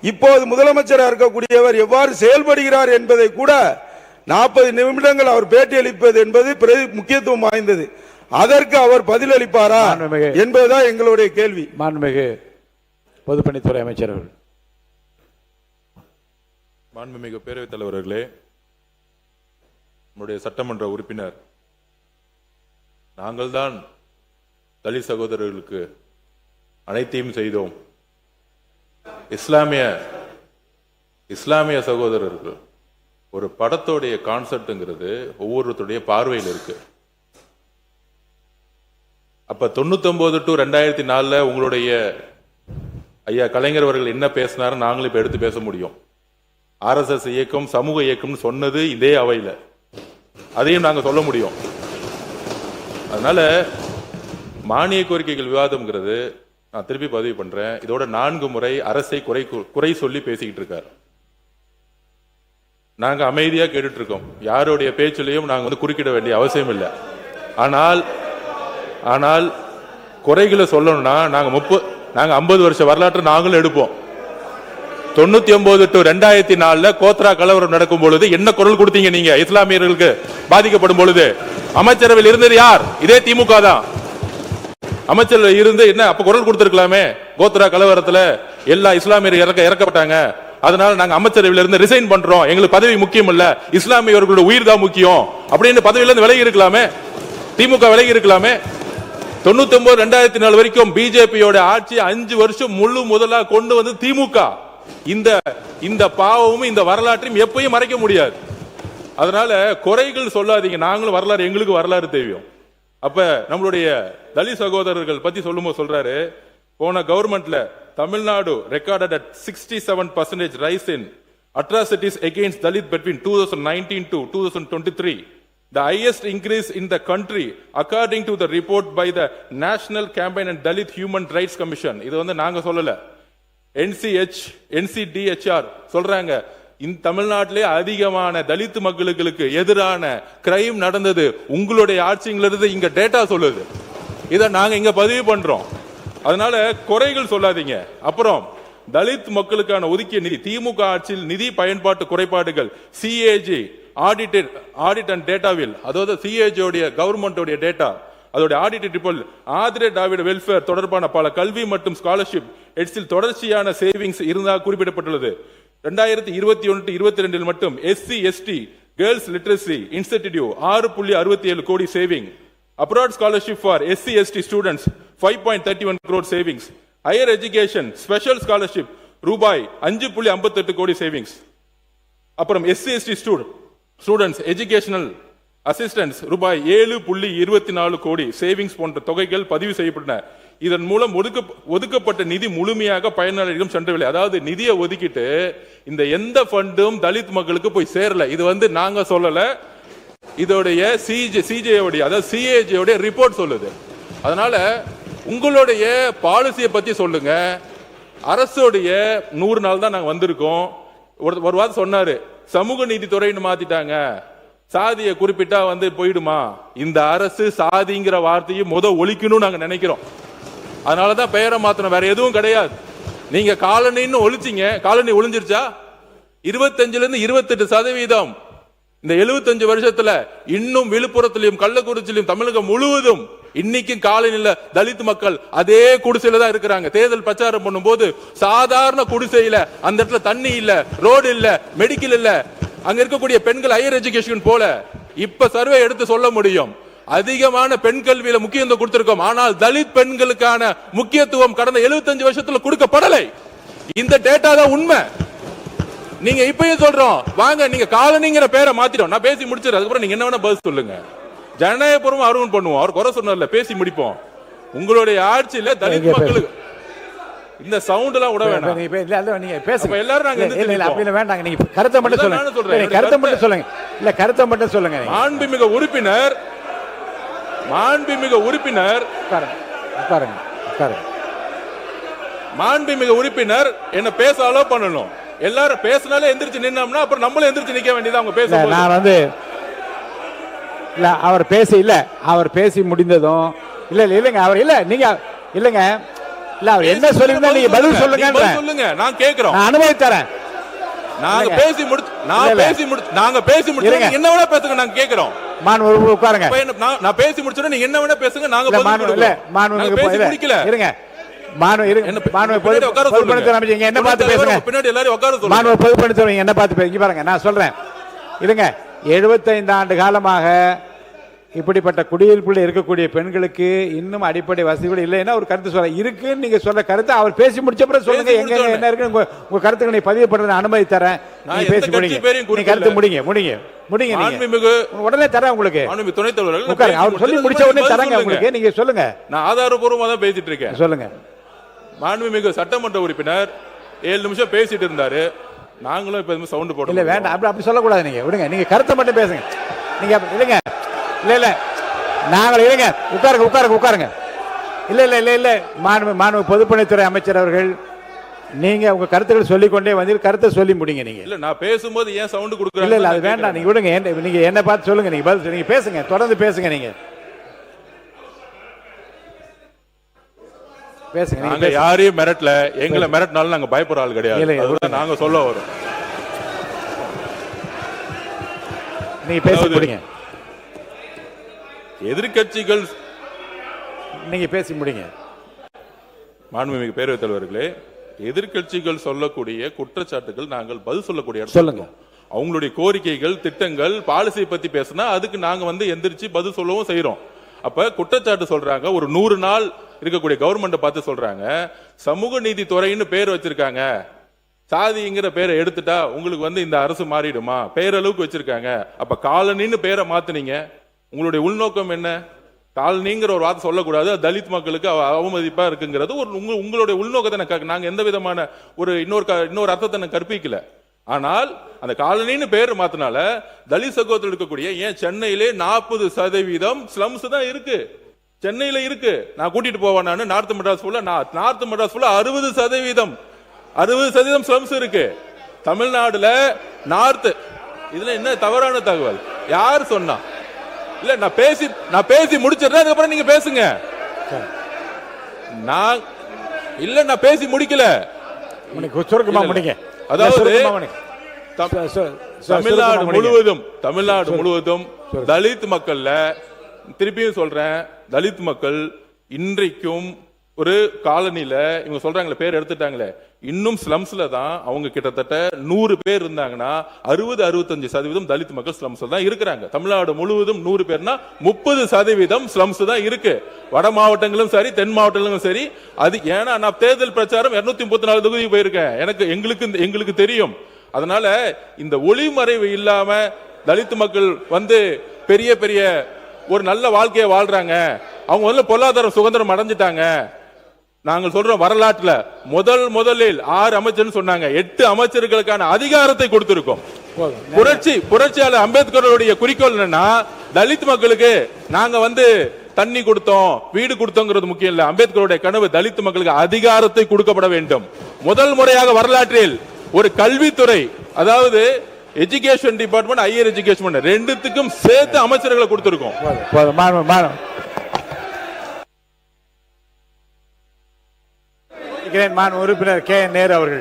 இப்போது முதலமைச்சராக இருக்கக்கூடியவர் எவ்வாறு செயல்படுகிறார் என்பதை கூட 40 நிமிடங்கள் அவர் பேட்டியளிப்பது என்பது முக்கியத்துவம் வாய்ந்தது. அதற்கு அவர் பதிலளிப்பாரா என்பதுதான் எங்களுடைய கேள்வி. மாண்புமிகு பொதுப்பணித்துறை அமைச்சர் அவர்கள். மாண்புமிகு பேரவைத் தலைவர்களே, நம்முடைய சட்டமன்ற உறுப்பினர், நாங்கள் தான் தலித் சகோதரர்களுக்கு அனைத்தையும் செய்தோம். இஸ்லாமிய சகோதரர்கள் ஒரு படத்தோடைய கான்செப்ட்ங்கிறது ஒவ்வொருத்தருடைய பார்வையில் இருக்கு. அப்ப 99 to 2004 உங்களுடைய ஐயா கலைஞர் அவர்கள் என்ன பேசினாரு நாங்களும் இப்ப எடுத்து பேச முடியும். RSS இயக்கம் சமூக இயக்கம் சொன்னது இதே அவையில, அதையும் நாங்க சொல்ல முடியும். அதனால மானிய கோரிக்கைகள் விவாதம்ங்கிறது நான் திருப்பி பதிவு பண்றேன். இதோட 4 முறை அரசை குறை சொல்லி பேசிக்கிட்டு இருக்காரு. நாங்க அமைதியா கேட்டுட்டு இருக்கோம். யாருடைய பேச்சிலையும் நாங்க குறுக்கிட வேண்டிய அவசியம் இல்லை. ஆனால் குறைகளை சொல்லணும்னா நாங்க 50 வருஷ வரலாற்று நாங்களும் எடுப்போம். 99 to 2004 கோத்ரா கலவரம் நடக்கும் பொழுது என்ன குரல் கொடுத்தீங்க நீங்க? இஸ்லாமியர்களுக்கு பாதிக்கப்படும் பொழுது அமைச்சரவையில் இருந்தது யார்? இதே திமுக தான். அமைச்சரவை இருந்து என்ன அப்ப குரல் கொடுத்திருக்கலாமே? கோத்ரா கலவரத்துல எல்லா இஸ்லாமியர்கள் இறக்கப்பட்டாங்க, அதனால நாங்க அமைச்சரவையில் இருந்து ரிசைன் பண்றோம், எங்களுக்கு பதவி முக்கியம் இல்ல, இஸ்லாமியர்களுடைய உயிர் தான் முக்கியம் அப்படின்னு பதவியில இருந்து விலகி இருக்கலாமே. திமுக விலகி இருக்கலாமே. 99 2004 வரைக்கும் பிஜேபியோட ஆட்சி 5 வருஷம் முழு முதலா கொண்டு வந்து திமுக. இந்த பாவமும் இந்த வரலாற்றையும் எப்பயும் மறைக்க முடியாது. அதனால குறைகள் சொல்லாதீங்க. நாங்களும் வரலாறு, எங்களுக்கு வரலாறு தெரியும். அப்ப நம்மளுடைய தலித் சகோதரர்கள் பத்தி சொல்லும்போது சொல்றாரு, போன கவர்மெண்ட்ல Tamil Nadu recorded at 67% rise in atrocities against Dalit between 2019 to 2023. The highest increase in the country according to the report by the National Campaign and Dalit Human Rights Commission. இது நாங்க சொல்லல, NCDHR சொல்றாங்க. இந்த தமிழ்நாட்டிலே அதிகமான தலித் மக்களுக்கு எதிரான கிரைம் நடந்தது உங்களுடைய ஆட்சியிலிருந்து இங்க டேட்டா சொல்லுது. இதை நாங்க இங்க பதிவு பண்றோம். அதனால குறைகள் சொல்லாதீங்க. அப்புறம் தலித் மக்களுக்கான ஒதுக்கிய நிதி, திமுக ஆட்சியில் நிதி பயன்பாட்டு குறைபாடுகள், CAG ஆடிட் அண்ட் டேட்டாவில், அதாவது CAG உடைய கவர்மெண்டோடைய டேட்டா, அதோட ஆடிட் ரிப்போர்ட், ஆதிரே டிராவிட வெல்ஃபேர் தொடர்பான பல கல்வி மற்றும் ஸ்காலர்ஷிப் எட்ஸில் தொடர்ச்சியான சேவிங்ஸ் இருந்தால் குறிப்பிடப்பட்டுள்ளது. 2021 to 22 மட்டும் SC ST girls literacy institute 6.67 கோடி saving. Abroad scholarship for SC ST students 5.31 crore savings. Higher education special scholarship ரூபாய் 5.58 கோடி சேவிங்ஸ். அப்புறம் SC ST students educational assistance ரூபாய் 7.24 கோடி சேவிங்ஸ் போன்ற தொகைகள் பதிவு செய்யப்பட்டன. இதன் மூலம் ஒதுக்கப்பட்ட நிதி முழுமையாக பயனாளிகளிடம் சென்றவில்லை. அதாவது நிதியை ஒதுக்கிட்டு இந்த எந்த ஃபண்டும் தலித் மக்களுக்கு போய் சேரல. இது நாங்க சொல்லல, இதோடைய CJOடைய அதாவது CAG ரிப்போர்ட் சொல்லுது. அதனால உங்களுடைய பாலிசியை பத்தி சொல்லுங்க. அரசோடைய 100 நாள் தான் நாங்க வந்திருக்கோம். ஒரு வாரம் சொன்னாரு, சமூக நீதித்துறைன்னு மாத்திட்டாங்க, சாதியை குறிப்பிட்டா போயிடுமா? இந்த அரசு சாதிங்கிற வார்த்தையை ஒழிக்கணும்னு நாங்க நினைக்கிறோம். அதனாலதான் பெயரை மாத்தணும், வேற எதுவும் கிடையாது. நீங்க காலனின்னு ஒழிச்சிங்க, காலனி ஒழிஞ்சிருச்சா? 25% இருந்து 28% இந்த 75 வருஷத்துல இன்னும் விழுப்புரத்திலும் கள்ளக்குறிச்சியிலும் தமிழகம் முழுவதும் இன்னைக்கும் காலனில தலித் மக்கள் அதே குடிசையில தான் இருக்கிறாங்க. தேர்தல் பிரச்சாரம் பண்ணும் போது சாதாரண குடிசையில, அந்த இடத்துல தண்ணி இல்ல, ரோடு இல்ல, மெடிக்கல் இல்ல, அங்க இருக்கக்கூடிய பெண்கள் ஹையர் எஜுகேஷன் போல. இப்ப சர்வே எடுத்து சொல்ல முடியும், அதிகமான பெண் கல்வியில முக்கியத்துவம் கொடுத்திருக்கோம். ஆனால் தலித் பெண்களுக்கான முக்கியத்துவம் கடந்த 75 வருஷத்துல கொடுக்கப்படலை. இந்த டேட்டா தான் உண்மை. நீங்க இப்பயே சொல்றோம் வாங்க, நீங்க காலனிங்கிற பேரை மாத்திட்டோம். நான் பேசி முடிச்சிடுறேன், அதுக்கப்புறம் நீங்க என்ன வேணா பதில் சொல்லுங்க. ஜனநாயகபூர்வம் அருவன் பண்ணுவோம். அவர் குறை சொன்னார்ல, பேசி முடிப்போம். உங்களுடைய ஆட்சியில தலித் மக்களுக்கு இந்த சவுண்ட் எல்லாம் விட வேண்டாம். நீங்க பேசுங்க எல்லாரும். நாங்க இல்ல அப்படி வேண்டாங்க, நீங்க கருத்தை மட்டும் சொல்லுங்க. கருத்தை மட்டும் சொல்லுங்க. இல்ல கருத்தை மட்டும் சொல்லுங்க. மாண்புமிகு உறுப்பினர் என்ன பேச அலோ பண்ணணும். எல்லாரும் பேசினாலே எந்திரிச்சு நின்னோம்னா அப்புறம் நம்மளும் எந்திரிச்சு நிக்க வேண்டியது. அவங்க பேச நான் இல்ல அவர் பேசி முடிந்ததும் இல்லங்க அவர் இல்ல நீங்க இல்லங்க இல்ல அவர் என்ன சொல்லிருந்தா நீங்க பதில் சொல்லுங்க. சொல்லுங்க, நான் கேக்குறோம். நான் அனுமதி தரேன். நாங்க பேசி முடிச்சு நாங்க பேசி முடிச்சு என்ன வேணா பேசுங்க, நாங்க கேக்குறோம். மாணவர் உட்காருங்க. நான் பேசி முடிச்சோட நீங்க என்ன வேணா பேசுங்க, நாங்க பேசி முடிக்கல. இருங்க மாணவர் என்ன பார்த்து பேசுங்க. பின்னாடி எல்லாரும் உட்கார சொல்லுங்க. மாணவர் பொதுப்பணித்துறை என்ன பார்த்து பேசுங்க. பாருங்க நான் சொல்றேன். இருங்க 75 ஆண்டு காலமாக இப்படிப்பட்ட குடியிருப்பில் இருக்கக்கூடிய பெண்களுக்கு இன்னும் அடிப்படை வசதிகள் இல்லைன்னா ஒரு கருத்து சொல்ல இருக்குன்னு நீங்க சொல்ற கருத்து அவர் பேசி முடிச்ச பிறகு சொல்லுங்க. எங்க என்ன இருக்கு உங்க கருத்துக்களை நீ பதிவு பண்றது அனுமதி தரேன். நீங்க பேசி முடிங்க. கருத்து முடிங்க. உடனே தரேன் உங்களுக்கு. துணைத் தலைவர்கள் உட்காருங்க. அவர் சொல்லி முடிச்ச உடனே தரேங்க உங்களுக்கு. நீங்க சொல்லுங்க. நான் ஆதாரபூர்வமா தான் பேசிட்டு இருக்கேன். சொல்லுங்க. மாண்புமிகு சட்டமன்ற உறுப்பினர் 7 நிமிஷம் பேசிட்டு இருந்தாரு. நாங்களும் இப்ப சவுண்ட் போட்டோம். இல்ல வேண்டாம், அப்படி சொல்லக்கூடாது. நீங்க விடுங்க. நீங்க கருத்தை மட்டும் பேசுங்க. நீங்க இல்லங்க. இல்ல நாங்கள் இருங்க. உட்காருங்க. இல்ல மாண்பு பொதுப்பணித்துறை அமைச்சர் அவர்கள் நீங்க உங்க கருத்துக்களை சொல்லிக்கொண்டே வந்து கருத்தை சொல்லி முடிங்க. நீங்க இல்ல நான் பேசும்போது ஏன் சவுண்ட் கொடுக்குறீங்க? இல்ல அது வேண்டாம். நீங்க விடுங்க. நீங்க என்ன பார்த்து சொல்லுங்க. நீங்க பதில் நீங்க பேசுங்க. தொடர்ந்து பேசுங்க. நீங்க பேசுங்க. நாங்க யாரையும் மிரட்டல. எங்களை மிரட்டினாலும் நாங்க பயப்படுற ஆள் கிடையாது. அதுதான் நாங்க சொல்ல வரோம். நீங்க பேசி முடிங்க. எதிர்கட்சிகள் நீங்க பேசி முடிங்க. மாண்புமிகு பேரவைத் தலைவர்களே, எதிர்கட்சிகள் சொல்லக்கூடிய குற்றச்சாட்டுகள் நாங்கள் பதில் சொல்லக்கூடிய சொல்லுங்க. அவங்களுடைய கோரிக்கைகள், திட்டங்கள், பாலிசி பத்தி பேசினா அதுக்கு நாங்க எந்திரிச்சு பதில் சொல்லவும் செய்யறோம். அப்ப குற்றச்சாட்டு சொல்றாங்க. ஒரு 100 நாள் இருக்கக்கூடிய கவர்மெண்ட் பார்த்து சொல்றாங்க, சமூக நீதி துறைன்னு பேர் வச்சிருக்காங்க. சாதிங்கிற பேரை எடுத்துட்டா உங்களுக்கு இந்த அரசு மாறிடுமா? பேரளவுக்கு வச்சிருக்காங்க. அப்ப காலனின்னு பேரை மாத்துனீங்க. உங்களுடைய உள்நோக்கம் என்ன? காலனிங்கிற ஒரு வார்த்தை சொல்லக்கூடாது, தலித் மக்களுக்கு அவமதிப்பா இருக்குங்கிறது உங்களுடைய உள்நோக்கத்தை நாங்க எந்த விதமான இன்னொரு அர்த்தத்தை கற்பிக்கல. ஆனால் அந்த காலனின்னு பேர் மாத்தினால தலித் சகோதரர் இருக்கக்கூடிய ஏன் சென்னையிலே 40% ஸ்லம்ஸ் தான் இருக்கு. சென்னையில இருக்கு. நான் கூட்டிட்டு போவேன். நான் நார்த் மெட்ராஸ் ஃபுல்லா 60% ஸ்லம்ஸ் இருக்கு. தமிழ்நாடுல நார்த். இதுல என்ன தவறான தகவல்? யார் சொன்னா? இல்ல நான் பேசி முடிச்சிடுறேன். அதுக்கப்புறம் நீங்க பேசுங்க. நான் பேசி முடிக்கல. அதாவது தமிழ்நாடு முழுவதும் தலித் மக்கள்ல, திருப்பியும் சொல்றேன், தலித் மக்கள் இன்றைக்கும் ஒரு காலனில இவங்க சொல்றாங்களே பேர் எடுத்துட்டாங்களே, இன்னும் ஸ்லம்ஸ்ல தான் அவங்க கிட்டத்தட்ட 100 பேர் இருந்தாங்கன்னா 60-65% தலித் மக்கள் ஸ்லம்ஸ்ல தான் இருக்கிறாங்க. தமிழ்நாடு முழுவதும் 100 பேர்னா 30% ஸ்லம்ஸ் தான் இருக்கு. வட மாவட்டங்களும் சரி, தென் மாவட்டங்களும் சரி. அது ஏன்னா நான் தேர்தல் பிரச்சாரம் 234 தொகுதி போயிருக்கேன். எங்களுக்கு தெரியும். அதனால இந்த ஒளிமறைவு இல்லாம தலித் மக்கள் பெரிய பெரிய ஒரு நல்ல வாழ்க்கையை வாழ்றாங்க. அவங்க பொருளாதார சுதந்திரம் அடைஞ்சிட்டாங்க. நாங்கள் சொல்றோம், வரலாற்றுல முதலில் 6 அமைச்சர் சொன்னாங்க. 8 அமைச்சர்களுக்கான அதிகாரத்தை கொடுத்திருக்கோம். புரட்சியாளர் அம்பேத்கருடைய குறிக்கோள் என்னன்னா, தலித் மக்களுக்கு நாங்க தண்ணி கொடுத்தோம், வீடு கொடுத்தோங்கிறது முக்கியம் இல்ல. அம்பேத்கருடைய கனவு தலித் மக்களுக்கு அதிகாரத்தை கொடுக்கப்பட வேண்டும். முதல் முறையாக வரலாற்றில் ஒரு கல்வித்துறை, அதாவது எஜுகேஷன் டிபார்ட்மெண்ட், ஹையர் எஜுகேஷன் ரெண்டுத்துக்கும் சேர்த்து அமைச்சர்களை கொடுத்திருக்கோம். உறுப்பினர் கே. நேரு அவர்கள்.